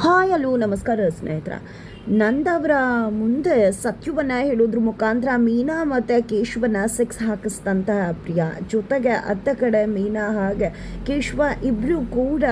Hi hello ನಮಸ್ಕಾರ ಸ್ನೇಹಿತರ. ನಂದವರ ಮುಂದೆ ಸತ್ಯವನ್ನು ಹೇಳೋದ್ರ ಮುಖಾಂತರ ಮೀನಾ ಮತ್ತು ಕೇಶವನ ಸೆಕ್ಸ್ ಹಾಕಿಸ್ತಂತ ಪ್ರಿಯಾ, ಜೊತೆಗೆ ಅತ್ತ ಕಡೆ ಮೀನಾ ಹಾಗೆ ಕೇಶವ ಇಬ್ಬರು ಕೂಡ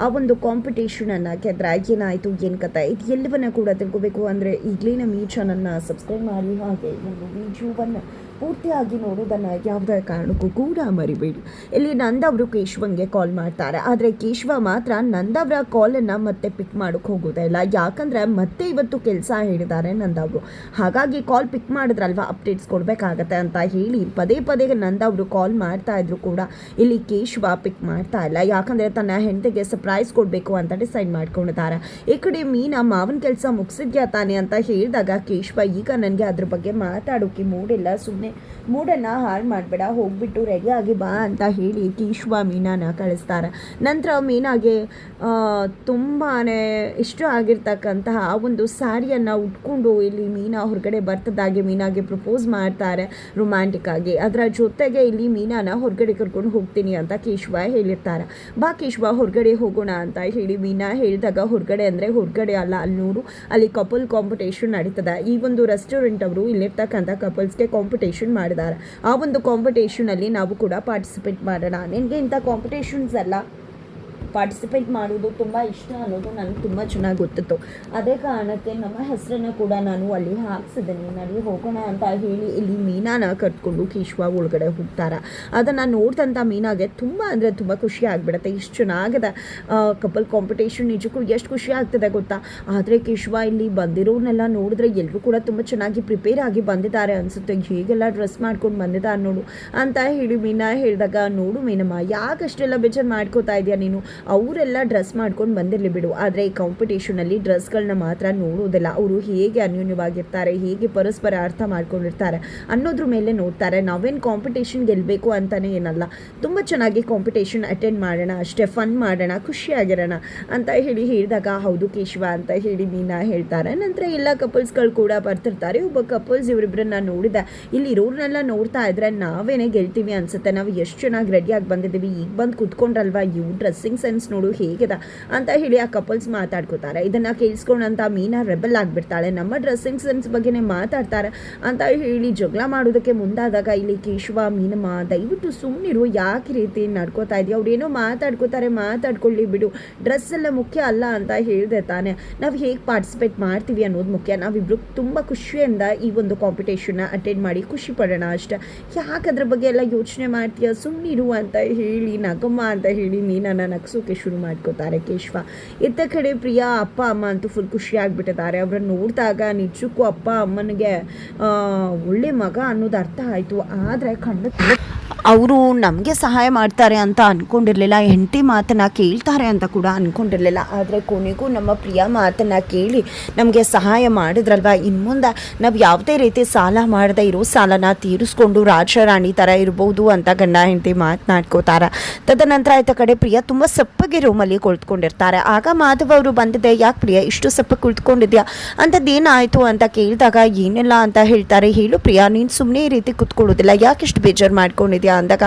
ಆ ಒಂದು ಕಾಂಪಿಟೇಷನನ್ನು ಗೆದ್ರೆ ಏನಾಯಿತು ಏನು ಕತೆ ಇದು ಎಲ್ಲವನ್ನ ಕೂಡ ತಿಳ್ಕೊಬೇಕು ಅಂದರೆ ಈಗಲೇ ನಮ್ಮ ಈ ಚಾನಲ್ನ ಸಬ್ಸ್ಕ್ರೈಬ್ ಮಾಡಿ, ಹಾಗೆ ಒಂದು ವಿಡಿಯೋವನ್ನು ಪೂರ್ತಿಯಾಗಿ ನೋಡೋದನ್ನು ಯಾವುದೇ ಕಾರಣಕ್ಕೂ ಕೂಡ ಮರಿಬೇಡಿ. ಇಲ್ಲಿ ನಂದವರು ಕೇಶವಂಗೆ ಕಾಲ್ ಮಾಡ್ತಾರೆ, ಆದರೆ ಕೇಶವ ಮಾತ್ರ ನಂದವರ ಕಾಲನ್ನು ಮತ್ತೆ ಪಿಕ್ ಮಾಡೋಕ್ಕೆ ಹೋಗೋದೇ ಇಲ್ಲ. ಯಾಕಂದರೆ ಮತ್ತೆ ಇವತ್ತು ಕೆಲಸ ಹೇಳಿದ್ದಾರೆ ನಂದವರು, ಹಾಗಾಗಿ ಕಾಲ್ ಪಿಕ್ ಮಾಡಿದ್ರಲ್ವ ಅಪ್ಡೇಟ್ಸ್ ಕೊಡಬೇಕಾಗತ್ತೆ ಅಂತ ಹೇಳಿ ಪದೇ ಪದೇ ನಂದವರು ಕಾಲ್ ಮಾಡ್ತಾ ಇದ್ರು ಕೂಡ ಇಲ್ಲಿ ಕೇಶವ ಪಿಕ್ ಮಾಡ್ತಾ ಇಲ್ಲ. ಯಾಕಂದರೆ ತನ್ನ ಹೆಂಡತಿಗೆ ಸರ್ಪ್ರೈಸ್ ಕೊಡಬೇಕು ಅಂತ ಡಿಸೈಡ್ ಮಾಡ್ಕೊಂಡಿದ್ದಾರೆ. ಈ ಕಡೆ ಮೀನಾ ಮಾವನ ಕೆಲಸ ಮುಗಿಸಿದ್ಯಾ ತಾನೆ ಅಂತ ಹೇಳಿದಾಗ ಕೇಶವ ಈಗ ನನಗೆ ಅದ್ರ ಬಗ್ಗೆ ಮಾತಾಡೋಕ್ಕೆ ಮೂಡಿಲ್ಲ, ಸುಮ್ಮನೆ ಮೂಡನ್ನು ಹಾಳು ಮಾಡಬೇಡ, ಹೋಗ್ಬಿಟ್ಟು ರೆಡಿಯಾಗಿ ಬಾ ಅಂತ ಹೇಳಿ ಕೇಶವ ಮೀನಾನ ಕಳಿಸ್ತಾರೆ. ನಂತರ ಮೀನಾಗೆ ತುಂಬಾ ಇಷ್ಟ ಆಗಿರ್ತಕ್ಕಂತಹ ಆ ಒಂದು ಸ್ಯಾರಿಯನ್ನು ಉಟ್ಕೊಂಡು ಇಲ್ಲಿ ಮೀನಾ ಹೊರಗಡೆ ಬರ್ತದಾಗೆ ಮೀನಾಗೆ ಪ್ರಪೋಸ್ ಮಾಡ್ತಾರೆ ರೊಮ್ಯಾಂಟಿಕ್ ಆಗಿ. ಅದರ ಜೊತೆಗೆ ಇಲ್ಲಿ ಮೀನಾನ ಹೊರಗಡೆ ಕರ್ಕೊಂಡು ಹೋಗ್ತೀನಿ ಅಂತ ಕೇಶವ ಹೇಳಿರ್ತಾರೆ. ಬಾ ಕೇಶವ ಹೊರಗಡೆ ಹೋಗೋಣ ಅಂತ ಹೇಳಿ ಮೀನಾ ಹೇಳಿದಾಗ ಹೊರಗಡೆ ಅಂದರೆ ಹೊರಗಡೆ ಅಲ್ಲ, ಅಲ್ಲಿ ಕಪಲ್ ಕಾಂಪಿಟೇಷನ್ ನಡೀತದೆ. ಈ ಒಂದು ರೆಸ್ಟೋರೆಂಟ್ ಅವರು ಇಲ್ಲಿರ್ತಕ್ಕಂಥ ಕಪಲ್ಸ್ಗೆ ಕಾಂಪಿಟೇಷನ್ ಮಾಡಿದ್ದಾರೆ. ಆ ಒಂದು ಕಾಂಪಿಟೇಷನಲ್ಲಿ ನಾವು ಕೂಡ ಪಾರ್ಟಿಸಿಪೇಟ್ ಮಾಡೋಣ. ನಿನಗೆ ಇಂಥ ಕಾಂಪಿಟೇಷನ್ಸ್ ಎಲ್ಲ ಪಾರ್ಟಿಸಿಪೇಟ್ ಮಾಡೋದು ತುಂಬ ಇಷ್ಟ ಅನ್ನೋದು ನನಗೆ ತುಂಬ ಚೆನ್ನಾಗಿ ಗೊತ್ತಿತ್ತು. ಅದೇ ಕಾರಣಕ್ಕೆ ನಮ್ಮ ಹೆಸರನ್ನು ಕೂಡ ನಾನು ಅಲ್ಲಿ ಹಾಕ್ಸಿದ್ದೀನಿ, ನಡಿ ಹೋಗೋಣ ಅಂತ ಹೇಳಿ ಇಲ್ಲಿ ಮೀನಾನ ಕಟ್ಕೊಂಡು ಕೇಶವ ಒಳಗಡೆ ಹೋಗ್ತಾರೆ. ಅದನ್ನು ನೋಡ್ದಂಥ ಮೀನಾಗೆ ತುಂಬ ಅಂದರೆ ತುಂಬ ಖುಷಿ ಆಗಿಬಿಡುತ್ತೆ. ಇಷ್ಟು ಚೆನ್ನಾಗಿದೆ ಕಪಲ್ ಕಾಂಪಿಟೇಷನ್, ನಿಜಕ್ಕೂ ಎಷ್ಟು ಖುಷಿ ಆಗ್ತದೆ ಗೊತ್ತಾ. ಆದರೆ ಕೇಶವ ಇಲ್ಲಿ ಬಂದಿರೋನೆಲ್ಲ ನೋಡಿದ್ರೆ ಎಲ್ಲರೂ ಕೂಡ ತುಂಬ ಚೆನ್ನಾಗಿ ಪ್ರಿಪೇರ್ ಆಗಿ ಬಂದಿದ್ದಾರೆ ಅನಿಸುತ್ತೆ, ಹೇಗೆಲ್ಲ ಡ್ರೆಸ್ ಮಾಡ್ಕೊಂಡು ಬಂದಿದ್ದಾರೆ ನೋಡು ಅಂತ ಹೇಳಿ ಮೀನಾ ಹೇಳಿದಾಗ, ನೋಡು ಮೀನಮ್ಮ ಯಾಕಷ್ಟೆಲ್ಲ ಬೇಜಾರು ಮಾಡ್ಕೋತಾ ಇದೆಯಾ ನೀನು, ಅವರೆಲ್ಲ ಡ್ರೆಸ್ ಮಾಡ್ಕೊಂಡು ಬಂದಿರಲಿ ಬಿಡು, ಆದರೆ ಈ ಕಾಂಪಿಟೇಷನಲ್ಲಿ ಡ್ರೆಸ್ಗಳನ್ನ ಮಾತ್ರ ನೋಡೋದಿಲ್ಲ, ಅವರು ಹೇಗೆ ಅನ್ಯೋನ್ಯವಾಗಿರ್ತಾರೆ, ಹೇಗೆ ಪರಸ್ಪರ ಅರ್ಥ ಮಾಡ್ಕೊಂಡಿರ್ತಾರೆ ಅನ್ನೋದ್ರ ಮೇಲೆ ನೋಡ್ತಾರೆ. ನಾವೇನು ಕಾಂಪಿಟೇಷನ್ ಗೆಲ್ಲಬೇಕು ಅಂತಲೇ ಏನಲ್ಲ, ತುಂಬ ಚೆನ್ನಾಗಿ ಕಾಂಪಿಟೇಷನ್ ಅಟೆಂಡ್ ಮಾಡೋಣ ಅಷ್ಟೇ, ಫನ್ ಮಾಡೋಣ, ಖುಷಿಯಾಗಿರೋಣ ಅಂತ ಹೇಳಿ ಹೇಳಿದಾಗ, ಹೌದು ಕೇಶವ ಅಂತ ಹೇಳಿ ಮೀನಾ ಹೇಳ್ತಾರೆ. ನಂತರ ಎಲ್ಲ ಕಪಲ್ಸ್ಗಳು ಕೂಡ ಬರ್ತಿರ್ತಾರೆ. ಒಬ್ಬ ಕಪಲ್ಸ್ ಇವರಿಬ್ಬರನ್ನ ನೋಡಿದೆ, ಇಲ್ಲಿ ಇರೋರ್ನೆಲ್ಲ ನೋಡ್ತಾ ಇದ್ರೆ ನಾವೇನೇ ಗೆಲ್ತೀವಿ ಅನ್ಸುತ್ತೆ, ನಾವು ಎಷ್ಟು ಚೆನ್ನಾಗಿ ರೆಡಿಯಾಗಿ ಬಂದಿದ್ದೀವಿ, ಈಗ ಬಂದು ಕೂತ್ಕೊಂಡ್ರಲ್ವಾ, ಇವು ಡ್ರೆಸ್ಸಿಂಗ್ ಸೆನ್ಸ್ ನೋಡು ಹೇಗಿದೆ ಅಂತ ಹೇಳಿ ಆ ಕಪಲ್ಸ್ ಮಾತಾಡ್ಕೋತಾರೆ. ಇದನ್ನು ಕೇಳಿಸ್ಕೊಂಡಂತ ಮೀನಾ ರೆಬಲ್ ಆಗಿಬಿಡ್ತಾಳೆ, ನಮ್ಮ ಡ್ರೆಸ್ಸಿಂಗ್ ಸೆನ್ಸ್ ಬಗ್ಗೆನೇ ಮಾತಾಡ್ತಾರೆ ಅಂತ ಹೇಳಿ ಜಗಳ ಮಾಡೋದಕ್ಕೆ ಮುಂದಾದಾಗ ಇಲ್ಲಿ ಕೇಶವ, ಮೀನಮ್ಮ ದಯವಿಟ್ಟು ಸುಮ್ಮನಿರು, ಯಾಕೆ ರೀತಿ ನಡ್ಕೋತಾ ಇದೆಯಾ, ಅವ್ರೇನೋ ಮಾತಾಡ್ಕೊಳ್ಳಿ ಬಿಡು, ಡ್ರೆಸ್ ಎಲ್ಲ ಮುಖ್ಯ ಅಲ್ಲ ಅಂತ ಹೇಳಿದೆ ತಾನೆ, ನಾವು ಹೇಗೆ ಪಾರ್ಟಿಸಿಪೇಟ್ ಮಾಡ್ತೀವಿ ಅನ್ನೋದು ಮುಖ್ಯ, ನಾವಿಬ್ರು ತುಂಬ ಖುಷಿಯಿಂದ ಈ ಒಂದು ಕಾಂಪಿಟೇಷನ್ನ ಅಟೆಂಡ್ ಮಾಡಿ ಖುಷಿ ಪಡೋಣ ಅಷ್ಟೇ, ಯಾಕೆ ಅದ್ರ ಬಗ್ಗೆ ಎಲ್ಲ ಯೋಚನೆ ಮಾಡ್ತೀಯ, ಸುಮ್ಮನಿರು ಅಂತ ಹೇಳಿ ನಗಮ್ಮ ಅಂತ ಹೇಳಿ ಮೀನನ್ನ ನಗ್ಸೋಕೆ ಶುರು ಮಾಡ್ಕೋತಾರೆ ಕೇಶವ. ಇತ್ತ ಕಡೆ ಪ್ರಿಯಾ ಅಪ್ಪ ಅಮ್ಮ ಅಂತೂ ಫುಲ್ ಖುಷಿ ಆಗಿಬಿಟ್ಟಿದ್ದಾರೆ. ಅವ್ರನ್ನ ನೋಡಿದಾಗ ನಿಜಕ್ಕೂ ಅಪ್ಪ ಅಮ್ಮನಿಗೆ ಒಳ್ಳೆ ಮಗ ಅನ್ನೋದು ಅರ್ಥ ಆಯಿತು. ಆದರೆ ಅವರು ನಮಗೆ ಸಹಾಯ ಮಾಡ್ತಾರೆ ಅಂತ ಅಂದ್ಕೊಂಡಿರಲಿಲ್ಲ, ಹೆಂಡತಿ ಮಾತನ್ನು ಕೇಳ್ತಾರೆ ಅಂತ ಕೂಡ ಅಂದ್ಕೊಂಡಿರಲಿಲ್ಲ. ಆದರೆ ಕೊನೆಗೂ ನಮ್ಮ ಪ್ರಿಯಾ ಮಾತನ್ನು ಕೇಳಿ ನಮಗೆ ಸಹಾಯ ಮಾಡಿದ್ರಲ್ವ, ಇನ್ನು ಮುಂದೆ ನಾವು ಯಾವುದೇ ರೀತಿ ಸಾಲ ಮಾಡದೇ ಇರೋ ಸಾಲನ ತೀರಿಸ್ಕೊಂಡು ರಾಜರಾಣಿ ಥರ ಇರ್ಬೋದು ಅಂತ ಗಂಡ ಹೆಂಡತಿ ಮಾತನಾಡ್ಕೋತಾರೆ. ತದನಂತರ ಆಯ್ತ ಕಡೆ ಪ್ರಿಯಾ ತುಂಬ ಸಪ್ಪಗೆ ರೂಮಲ್ಲಿ ಕುಳಿತುಕೊಂಡಿರ್ತಾರೆ. ಆಗ ಮಾಧವ್ ಅವರು ಬಂದಿದೆ, ಯಾಕೆ ಪ್ರಿಯಾ ಇಷ್ಟು ಸಪ್ಪಗೆ ಕುಳಿತುಕೊಂಡಿದ್ಯಾ ಅಂಥದ್ದೇನಾಯಿತು ಅಂತ ಕೇಳಿದಾಗ, ಏನಿಲ್ಲ ಅಂತ ಹೇಳ್ತಾರೆ. ಹೇಳು ಪ್ರಿಯಾ, ನೀನು ಸುಮ್ಮನೆ ಈ ರೀತಿ ಕುತ್ಕೊಳ್ಳೋದಿಲ್ಲ, ಯಾಕೆ ಇಷ್ಟು ಬೇಜಾರು ಮಾಡ್ಕೊಂಡಿದ್ಯಾ ಅಂದಾಗ,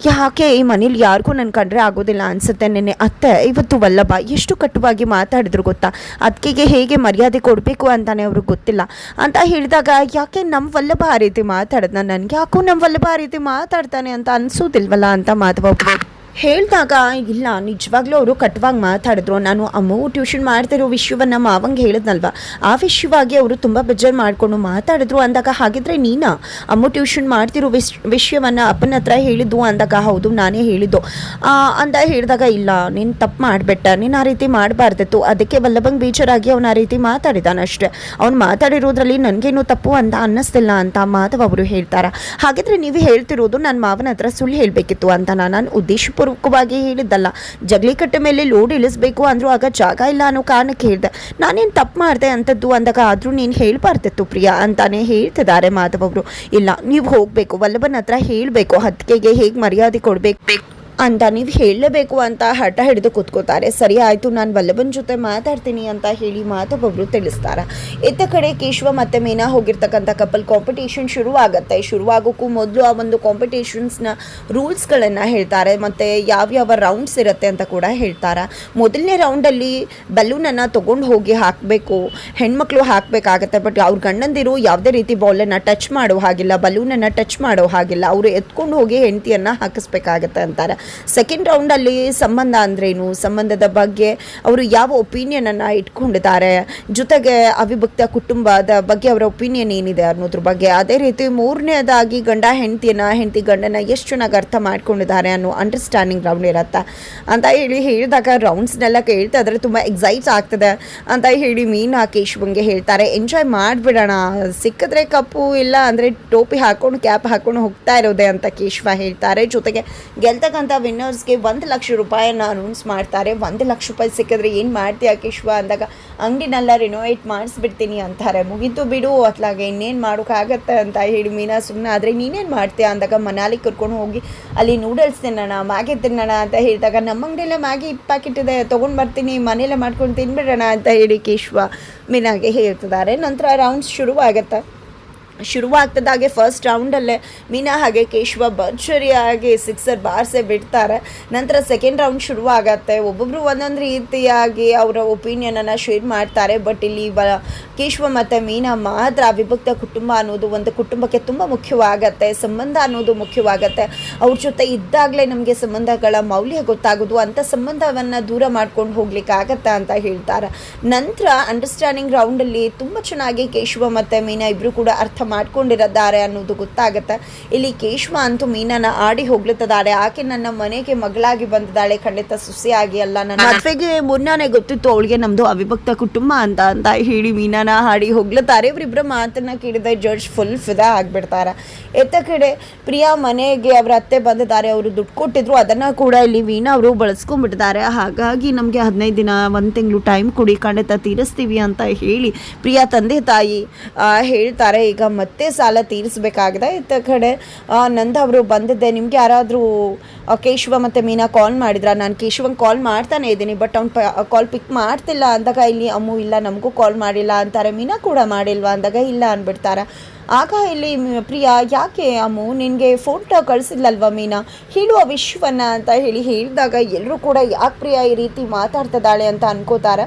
ಯಾಕೆ ಈ ಮನೇಲಿ ಯಾರಿಗೂ ನನ್ನ ಕಂಡ್ರೆ ಆಗೋದಿಲ್ಲ ಅನ್ಸುತ್ತೆ, ನೆನ್ನೆ ಅತ್ತೆ ಇವತ್ತು ವಲ್ಲಭ ಎಷ್ಟು ಕಟ್ಟುವಾಗಿ ಮಾತಾಡಿದ್ರು ಗೊತ್ತಾ, ಅದಕ್ಕೆ ಹೇಗೆ ಮರ್ಯಾದೆ ಕೊಡಬೇಕು ಅಂತಾನೆ ಅವ್ರಿಗೆ ಗೊತ್ತಿಲ್ಲ ಅಂತ ಹೇಳಿದಾಗ, ಯಾಕೆ ನಮ್ಮ ವಲ್ಲಭ ಆ ರೀತಿ ಮಾತಾಡಿದ್ನ, ನನಗೆ ಯಾಕೋ ನಮ್ಮ ವಲ್ಲಭ ಆ ರೀತಿ ಮಾತಾಡ್ತಾನೆ ಅಂತ ಅನ್ಸೋದಿಲ್ವಲ್ಲ ಅಂತ ಮಾಧವ ಹೇಳಿದಾಗ, ಇಲ್ಲ ನಿಜವಾಗ್ಲೂ ಅವರು ಕಟ್ಟುವಾಗಿ ಮಾತಾಡಿದ್ರು, ನಾನು ಅಮ್ಮವು ಟ್ಯೂಷನ್ ಮಾಡ್ತಿರೋ ವಿಷಯವನ್ನು ಮಾವಂಗೆ ಹೇಳಿದ್ನಲ್ವ, ಆ ವಿಷಯವಾಗಿ ಅವರು ತುಂಬ ಬೇಜಾರು ಮಾಡಿಕೊಂಡು ಮಾತಾಡಿದ್ರು ಅಂದಾಗ, ಹಾಗಿದ್ರೆ ನೀನು ಅಮ್ಮ ಟ್ಯೂಷನ್ ಮಾಡ್ತಿರೋ ವಿಷಯವನ್ನು ಅಪ್ಪನ ಹತ್ರ ಹೇಳಿದ್ದು ಅಂದಾಗ, ಹೌದು ನಾನೇ ಹೇಳಿದ್ದು ಅಂತ ಹೇಳಿದಾಗ, ಇಲ್ಲ ನೀನು ತಪ್ಪು ಮಾಡಿಬಿಟ್ಟ, ನೀನು ಆ ರೀತಿ ಮಾಡಬಾರ್ದಿತ್ತು, ಅದಕ್ಕೆ ವಲ್ಲಭಂಗೆ ಬೇಜಾರಾಗಿ ಅವನು ಆ ರೀತಿ ಮಾತಾಡಿದಾನೆ ಅಷ್ಟೇ, ಅವ್ನು ಮಾತಾಡಿರೋದ್ರಲ್ಲಿ ನನಗೇನು ತಪ್ಪು ಅಂತ ಅನ್ನಿಸ್ತಿಲ್ಲ ಅಂತ ಮಾಧವ್ ಅವರು ಹೇಳ್ತಾರೆ. ಹಾಗಿದ್ರೆ ನೀವು ಹೇಳ್ತಿರೋದು ನನ್ನ ಮಾವನ ಹತ್ರ ಸುಳ್ಳು ಹೇಳಬೇಕಿತ್ತು ಅಂತ ನಾನು ಉದ್ದೇಶಪೂರ್ವಕವಾಗಿ ಹೇಳಿದ್ದಲ್ಲ, ಜಗಳಿಕಟ್ಟೆ ಮೇಲೆ ಲೋಡ್ ಇಳಿಸ್ಬೇಕು ಅಂದರೂ ಆಗ ಜಾಗ ಇಲ್ಲ ಅನ್ನೋ ಕಾರಣಕ್ಕೆ ಹೇಳಿದೆ, ನಾನೇನು ತಪ್ಪು ಮಾಡಿದೆ ಅಂಥದ್ದು ಅಂದಾಗ, ಆದರೂ ನೀನು ಹೇಳ್ಬಾರ್ದಿತ್ತು ಪ್ರಿಯಾ ಅಂತಾನೆ ಹೇಳ್ತಿದ್ದಾರೆ ಮಾಧವ್ ಅವರು. ಇಲ್ಲ ನೀವು ಹೋಗಬೇಕು, ವಲ್ಲಭನ ಹತ್ರ ಹೇಳಬೇಕು, ಹತ್ತಿಗೆಗೆ ಹೇಗೆ ಮರ್ಯಾದೆ ಕೊಡಬೇಕು ಅಂತ ನೀವು ಹೇಳಲೇಬೇಕು ಅಂತ ಹಠ ಹಿಡಿದು ಕೂತ್ಕೋತಾರೆ. ಸರಿ ಆಯಿತು, ನಾನು ವಲ್ಲಭನ್ ಜೊತೆ ಮಾತಾಡ್ತೀನಿ ಅಂತ ಹೇಳಿ ಮಾತೊಬ್ಬೊಬ್ಬರು ತಿಳಿಸ್ತಾರೆ. ಇತ್ತ ಕಡೆ ಕೇಶವ ಮತ್ತು ಮೀನಾ ಹೋಗಿರ್ತಕ್ಕಂಥ ಕಪಲ್ ಕಾಂಪಿಟೇಷನ್ ಶುರುವಾಗುತ್ತೆ. ಶುರುವಾಗೋಕ್ಕೂ ಮೊದಲು ಆ ಒಂದು ಕಾಂಪಿಟೇಷನ್ಸ್ನ ರೂಲ್ಸ್ಗಳನ್ನು ಹೇಳ್ತಾರೆ ಮತ್ತು ಯಾವ್ಯಾವ ರೌಂಡ್ಸ್ ಇರುತ್ತೆ ಅಂತ ಕೂಡ ಹೇಳ್ತಾರೆ. ಮೊದಲನೇ ರೌಂಡಲ್ಲಿ ಬಲೂನನ್ನು ತೊಗೊಂಡು ಹೋಗಿ ಹಾಕಬೇಕು, ಹೆಣ್ಮಕ್ಳು ಹಾಕಬೇಕಾಗತ್ತೆ. ಬಟ್ ಅವ್ರ ಗಂಡಂದಿರು ಯಾವುದೇ ರೀತಿ ಬಾಲನ್ನು ಟಚ್ ಮಾಡೋ ಹಾಗಿಲ್ಲ, ಬಲೂನನ್ನು ಟಚ್ ಮಾಡೋ ಹಾಗಿಲ್ಲ, ಅವರು ಎತ್ಕೊಂಡು ಹೋಗಿ ಹೆಂಡತಿಯನ್ನು ಹಾಕಿಸ್ಬೇಕಾಗತ್ತೆ ಅಂತಾರೆ. ಸೆಕೆಂಡ್ ರೌಂಡಲ್ಲಿ ಸಂಬಂಧ ಅಂದ್ರೇನು, ಸಂಬಂಧದ ಬಗ್ಗೆ ಅವರು ಯಾವ ಒಪಿನಿಯನನ್ನು ಇಟ್ಕೊಂಡಿದ್ದಾರೆ, ಜೊತೆಗೆ ಅವಿಭಕ್ತ ಕುಟುಂಬದ ಬಗ್ಗೆ ಅವರ ಒಪಿನಿಯನ್ ಏನಿದೆ ಅನ್ನೋದ್ರ ಬಗ್ಗೆ. ಅದೇ ರೀತಿ ಮೂರನೇದಾಗಿ ಗಂಡ ಹೆಂಡತಿ ಗಂಡನ ಎಷ್ಟು ಚೆನ್ನಾಗಿ ಅರ್ಥ ಮಾಡ್ಕೊಂಡಿದ್ದಾರೆ ಅನ್ನೋ ಅಂಡರ್ಸ್ಟ್ಯಾಂಡಿಂಗ್ ರೌಂಡ್ ಇರುತ್ತೆ ಅಂತ ಹೇಳಿದಾಗ ರೌಂಡ್ಸ್ನೆಲ್ಲ ಕೇಳ್ತಾ ಇದ್ರೆ ತುಂಬ ಎಕ್ಸೈಟ್ಸ್ ಆಗ್ತದೆ ಅಂತ ಹೇಳಿ ಮೀನಾ ಕೇಶವಂಗೆ ಹೇಳ್ತಾರೆ. ಎಂಜಾಯ್ ಮಾಡಿಬಿಡೋಣ, ಸಿಕ್ಕಿದ್ರೆ ಕಪ್ಪು, ಇಲ್ಲ ಅಂದರೆ ಟೋಪಿ ಹಾಕ್ಕೊಂಡು ಕ್ಯಾಪ್ ಹಾಕ್ಕೊಂಡು ಹೋಗ್ತಾ ಇರೋದೆ ಅಂತ ಕೇಶವ ಹೇಳ್ತಾರೆ. ಜೊತೆಗೆ ಗೆಲ್ತಕ್ಕಂಥ ವಿನ್ನರ್ಸ್ಗೆ 1 ಲಕ್ಷ ರೂಪಾಯಿನ ಅನೌನ್ಸ್ ಮಾಡ್ತಾರೆ. 1 ಲಕ್ಷ ರೂಪಾಯಿ ಸಿಕ್ಕಿದ್ರೆ ಏನು ಮಾಡ್ತೀಯಾ ಕೇಶವ ಅಂದಾಗ ಅಂಗಡಿನೆಲ್ಲ ರಿನೋವೇಟ್ ಮಾಡಿಸ್ಬಿಡ್ತೀನಿ ಅಂತಾರೆ. ಮುಗಿತು ಬಿಡು, ಅತ್ಲಾಗೆ ಇನ್ನೇನು ಮಾಡೋಕ್ಕಾಗತ್ತೆ ಅಂತ ಹೇಳಿ ಮೀನಾ ಸುಮ್ಮನೆ ಆದರೆ ನೀನೇನು ಮಾಡ್ತೀಯಾ ಅಂದಾಗ ಮನಾಲಿ ಕರ್ಕೊಂಡು ಹೋಗಿ ಅಲ್ಲಿ ನೂಡಲ್ಸ್ ತಿನ್ನೋಣ, ಮ್ಯಾಗಿ ತಿನ್ನೋಣ ಅಂತ ಹೇಳಿದಾಗ ನಮ್ಮ ಅಂಗಡಿಯಲ್ಲೇ ಮ್ಯಾಗಿ 20 ಪ್ಯಾಕೆಟ್ ಇದೆ, ತೊಗೊಂಡು ಬರ್ತೀನಿ, ಮನೆಯಲ್ಲೇ ಮಾಡ್ಕೊಂಡು ತಿನ್ಬಿಡೋಣ ಅಂತ ಹೇಳಿ ಕೇಶವ ಮೀನಾಗೆ ಹೇಳ್ತಿದ್ದಾರೆ. ನಂತರ ರೌಂಡ್ಸ್ ಶುರುವಾಗ್ತದಾಗೆ ಫಸ್ಟ್ ರೌಂಡಲ್ಲೇ ಮೀನಾ ಹಾಗೆ ಕೇಶವ ಭರ್ಜರಿಯಾಗಿ ಸಿಕ್ಸರ್ ಬಾರಿಸೇ ಬಿಡ್ತಾರೆ. ನಂತರ ಸೆಕೆಂಡ್ ರೌಂಡ್ ಶುರುವಾಗತ್ತೆ. ಒಬ್ಬೊಬ್ಬರು ಒಂದೊಂದು ರೀತಿಯಾಗಿ ಅವರ ಒಪಿನಿಯನನ್ನು ಶೇರ್ ಮಾಡ್ತಾರೆ. ಬಟ್ ಇಲ್ಲಿ ಕೇಶವ ಮತ್ತು ಮೀನಾ ಮಾತ್ರ ವಿಭಕ್ತ ಕುಟುಂಬ ಅನ್ನೋದು ಒಂದು ಕುಟುಂಬಕ್ಕೆ ತುಂಬ ಮುಖ್ಯವಾಗತ್ತೆ, ಸಂಬಂಧ ಅನ್ನೋದು ಮುಖ್ಯವಾಗತ್ತೆ. ಅವ್ರ ಜೊತೆ ಇದ್ದಾಗಲೇ ನಮಗೆ ಸಂಬಂಧಗಳ ಮೌಲ್ಯ ಗೊತ್ತಾಗೋದು, ಅಂಥ ಸಂಬಂಧವನ್ನು ದೂರ ಮಾಡ್ಕೊಂಡು ಹೋಗ್ಲಿಕ್ಕಾಗತ್ತೆ ಅಂತ ಹೇಳ್ತಾರೆ. ನಂತರ ಅಂಡರ್ಸ್ಟ್ಯಾಂಡಿಂಗ್ ರೌಂಡಲ್ಲಿ ತುಂಬ ಚೆನ್ನಾಗಿ ಕೇಶವ ಮತ್ತು ಮೀನಾ ಇಬ್ಬರು ಕೂಡ ಅರ್ಥ ಮಾಡ್ಕೊಂಡಿದ್ದಾರೆ ಅನ್ನೋದು ಗೊತ್ತಾಗುತ್ತೆ. ಇಲ್ಲಿ ಕೇಶವ ಅಂತೂ ಮೀನಾನ ಆಡಿ ಹೋಗ್ಲತ್ತಿದ್ದಾರೆ. ಆಕೆ ನನ್ನ ಮನೆಗೆ ಮಗಳಾಗಿ ಬಂದಿದ್ದಾಳೆ, ಖಂಡಿತ ಸುಸಿಯಾಗಿ ಅಲ್ಲ. ನನ್ನ ಮದುವೆಗೆ ಮುನ್ನಾನೇ ಗೊತ್ತಿತ್ತು ಅವಳಿಗೆ ನಮ್ದು ಅವಿಭಕ್ತ ಕುಟುಂಬ ಅಂತ ಹೇಳಿ ಮೀನಾನ ಹಾಡಿ ಹೋಗ್ಲತ್ತಾರೆ. ಇವರಿಬ್ಬರ ಮಾತನ್ನ ಕೇಳಿದ ಜಡ್ಜ್ ಫುಲ್ ಫಿದಾ ಆಗ್ಬಿಡ್ತಾರೆ. ಎತ್ತ ಕಡೆ ಪ್ರಿಯಾ ಮನೆಗೆ ಅವರ ಅತ್ತೆ ಬಂದಿದ್ದಾರೆ, ಅವರು ದುಡ್ಡು ಕೊಟ್ಟಿದ್ರು, ಅದನ್ನ ಕೂಡ ಇಲ್ಲಿ ಮೀನಾ ಅವರು ಬಳಸ್ಕೊಂಡ್ಬಿಟ್ಟಿದ್ದಾರೆ. ಹಾಗಾಗಿ ನಮಗೆ 15 ದಿನ 1 ತಿಂಗಳು ಟೈಮ್ ಕೊಡಿ, ಖಂಡಿತ ತೀರಿಸ್ತೀವಿ ಅಂತ ಹೇಳಿ ಪ್ರಿಯಾ ತಂದೆ ತಾಯಿ ಹೇಳ್ತಾರೆ. ಈಗ ಮತ್ತೆ ಸಾಲ ತೀರಿಸಬೇಕಾಗಿದೆ. ಇತ್ತ ಕಡೆ ನಂದ ಅವರು ಬಂದಿದ್ದೆ, ನಿಮ್ಗೆ ಯಾರಾದರೂ ಕೇಶವ ಮತ್ತು ಮೀನಾ ಕಾಲ್ ಮಾಡಿದ್ರ? ನಾನು ಕೇಶವಂಗೆ ಕಾಲ್ ಮಾಡ್ತಾನೆ ಇದ್ದೀನಿ, ಬಟ್ ಅವ್ನು ಕಾಲ್ ಪಿಕ್ ಮಾಡ್ತಿಲ್ಲ ಅಂದಾಗ ಇಲ್ಲಿ ಅಮ್ಮು ಇಲ್ಲ ನಮಗೂ ಕಾಲ್ ಮಾಡಿಲ್ಲ ಅಂತಾರೆ. ಮೀನಾ ಕೂಡ ಮಾಡಿಲ್ವಾ ಅಂದಾಗ ಇಲ್ಲ ಅಂದ್ಬಿಡ್ತಾರೆ. ಆಗ ಇಲ್ಲಿ ಪ್ರಿಯಾ ಯಾಕೆ ಅಮ್ಮು ನಿನಗೆ ಫೋಟೋ ಕಳಿಸಿದ್ಲಲ್ವ ಮೀನಾ, ಹೇಳುವ ವಿಶ್ವನ ಅಂತ ಹೇಳಿದಾಗ ಎಲ್ಲರೂ ಕೂಡ ಯಾಕೆ ಪ್ರಿಯಾ ಈ ರೀತಿ ಮಾತಾಡ್ತಿದ್ದಾಳೆ ಅಂತ ಅನ್ಕೋತಾರೆ.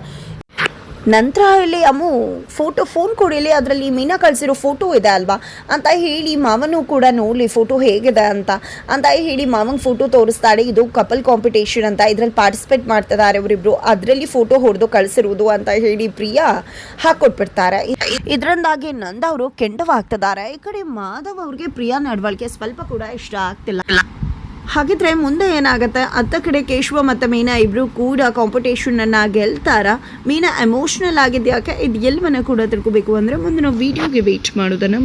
ನಂತರ ಇಲ್ಲಿ ಅಮ್ಮು ಫೋನ್ ಕೊಡಿಲಿ, ಅದರಲ್ಲಿ ಮೀನಾ ಕಳಿಸಿರೋ ಫೋಟೋ ಇದೆ ಅಲ್ವಾ ಅಂತ ಹೇಳಿ ಮಾವನು ಕೂಡ ನೋಡಲಿ ಫೋಟೋ ಹೇಗಿದೆ ಅಂತ ಹೇಳಿ ಮಾವಂಗೆ ಫೋಟೋ ತೋರಿಸ್ತಾಳೆ. ಇದು ಕಪಲ್ ಕಾಂಪಿಟೇಷನ್ ಅಂತ, ಇದರಲ್ಲಿ ಪಾರ್ಟಿಸಿಪೇಟ್ ಮಾಡ್ತಿದ್ದಾರೆ ಅವರಿಬ್ರು, ಅದರಲ್ಲಿ ಫೋಟೋ ಹೊಡೆದು ಕಳಿಸಿರುವುದು ಅಂತ ಹೇಳಿ ಪ್ರಿಯಾ ಹಾಕ್ಕೊಟ್ಬಿಡ್ತಾರೆ. ಇದರಿಂದಾಗಿ ನಂದ ಅವರು ಕೆಂಡವಾಗ್ತಿದ್ದಾರೆ. ಈ ಕಡೆ ಮಾಧವ್ ಅವ್ರಿಗೆ ಪ್ರಿಯಾ ನಡವಳಿಕೆ ಸ್ವಲ್ಪ ಕೂಡ ಇಷ್ಟ ಆಗ್ತಿಲ್ಲ. ಹಾಗಿದ್ರೆ ಮುಂದೆ ಏನಾಗುತ್ತೆ? ಅತ್ತ ಕಡೆ ಕೇಶವ ಮತ್ತು ಮೀನಾ ಇಬ್ಬರು ಕೂಡ ಕಾಂಪಿಟೇಷನನ್ನು ಗೆಲ್ತಾರ. ಮೀನಾ ಎಮೋಷ್ನಲ್ ಆಗಿದ್ಯಾಕೆ, ಇದು ಎಲ್ಲವನ್ನ ಕೂಡ ತಿಳ್ಕೋಬೇಕು ಅಂದರೆ ಮುಂದಿನ ವೀಡಿಯೋಗೆ ವೇಟ್ ಮಾಡೋದನ್ನು